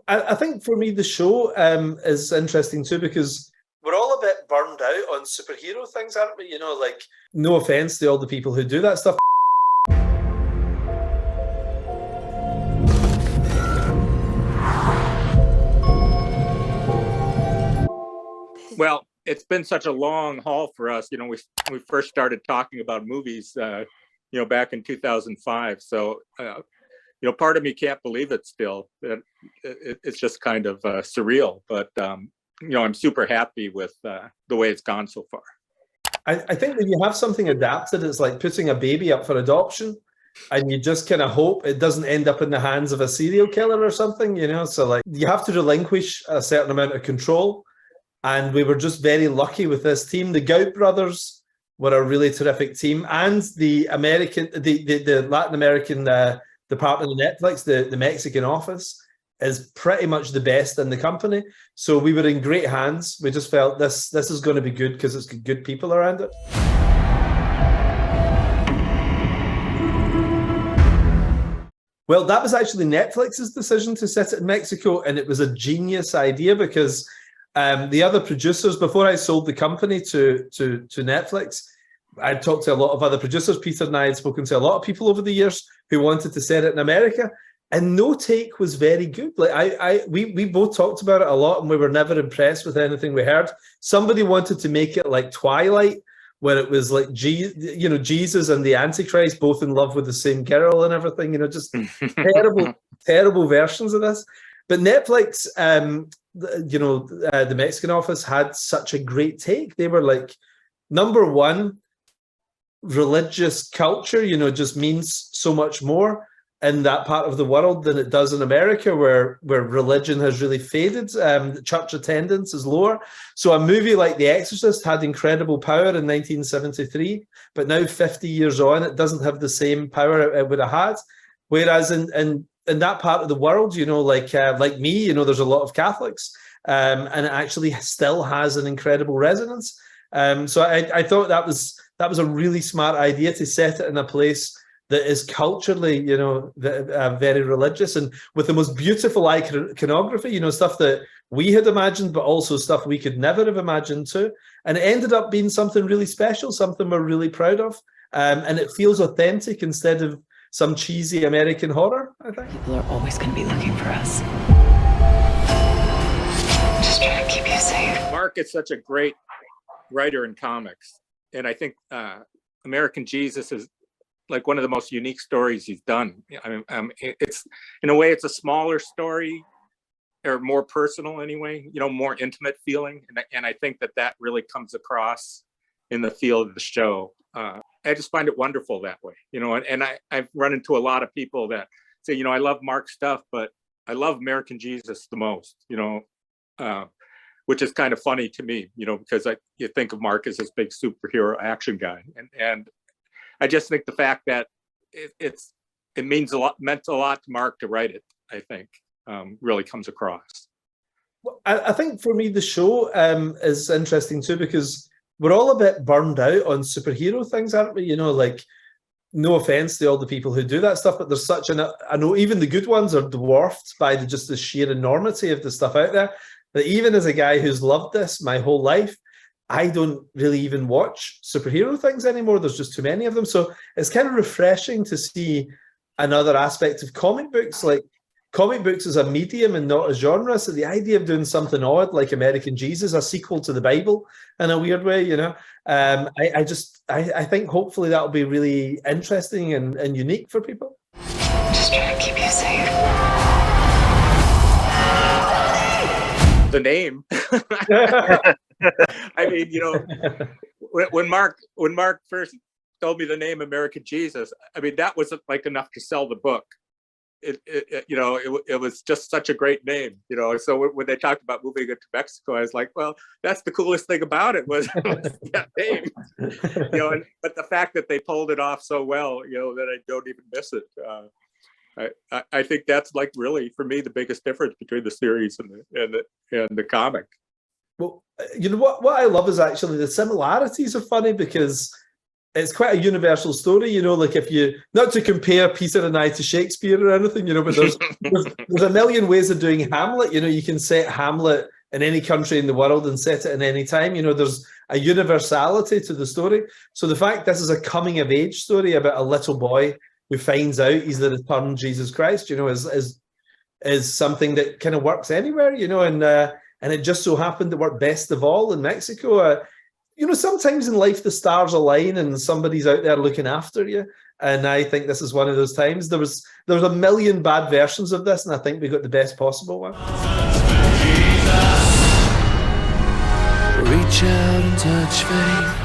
I think for me, the show is interesting too, because we're all a bit burned out on superhero things, aren't we? Like, no offense to all the people who do that stuff. Well, it's been such a long haul for us. We first started talking about movies, back in 2005. So, part of me can't believe it still. It's just kind of surreal. But, I'm super happy with the way it's gone so far. I think when you have something adapted, it's like putting a baby up for adoption, and you just kind of hope it doesn't end up in the hands of a serial killer or something, So like, you have to relinquish a certain amount of control. And we were just very lucky with this team. The Gout brothers were a really terrific team, and the Latin American department of Netflix, the Mexican office, is pretty much the best in the company. So we were in great hands. We just felt this is going to be good because it's got good people around it. Well, that was actually Netflix's decision to set it in Mexico, and it was a genius idea because the other producers, before I sold the company to Netflix, I'd talked to a lot of other producers. Peter and I had spoken to a lot of people over the years who wanted to set it in America, and no take was very good. Like we both talked about it a lot, and we were never impressed with anything we heard. Somebody wanted to make it like Twilight, where it was like Jesus and the Antichrist both in love with the same girl and everything. Just terrible versions of this. But Netflix, the Mexican office had such a great take. They were like, number one, religious culture, just means so much more in that part of the world than it does in America, where religion has really faded. Church attendance is lower. So a movie like The Exorcist had incredible power in 1973, but now 50 years on, it doesn't have the same power it would have had. Whereas in that part of the world, like me, there's a lot of Catholics, and it actually still has an incredible resonance. So I thought that was a really smart idea to set it in a place that is culturally, very religious, and with the most beautiful iconography, stuff that we had imagined, but also stuff we could never have imagined too. And it ended up being something really special, something we're really proud of, and it feels authentic instead of some cheesy American horror, I think. People are always going to be looking for us. Just trying to keep you safe. Mark is such a great writer in comics. And I think American Jesus is like one of the most unique stories he's done. I mean, it's, in a way, it's a smaller story, or more personal anyway, more intimate feeling. And I think that really comes across in the feel of the show. I just find it wonderful that way, and I've run into a lot of people that say, I love Mark's stuff, but I love American Jesus the most, which is kind of funny to me, because you think of Mark as this big superhero action guy. And I just think the fact that it meant a lot to Mark to write it, I think, really comes across. Well, I think for me, the show is interesting too, because we're all a bit burned out on superhero things, aren't we? Like, no offense to all the people who do that stuff, but there's such I know even the good ones are dwarfed by just the sheer enormity of the stuff out there, that even as a guy who's loved this my whole life, I don't really even watch superhero things anymore. There's just too many of them. So it's kind of refreshing to see another aspect of comic books. Like, comic books is a medium and not a genre. So the idea of doing something odd like American Jesus, a sequel to the Bible in a weird way, I think hopefully that'll be really interesting and unique for people. Just trying to keep you safe. The name. I mean, when Mark first told me the name American Jesus, I mean, that was like enough to sell the book. It was just such a great name, So when they talked about moving it to Mexico, I was like, well, that's the coolest thing about it was that name, but the fact that they pulled it off so well, that I don't even miss it. I think that's like really for me the biggest difference between the series and the comic. Well, what I love is actually the similarities are funny, because it's quite a universal story, you know, like if you, not to compare Peter and I to Shakespeare or anything, you know, but there's a million ways of doing Hamlet. You know, you can set Hamlet in any country in the world and set it in any time. You know, there's a universality to the story. So the fact this is a coming of age story about a little boy who finds out he's the returned Jesus Christ, you know, is something that kind of works anywhere, you know, and it just so happened to work best of all in Mexico. You know, sometimes in life the stars align and somebody's out there looking after you. And I think this is one of those times. There was a million bad versions of this, and I think we got the best possible one. Reach out and touch faith.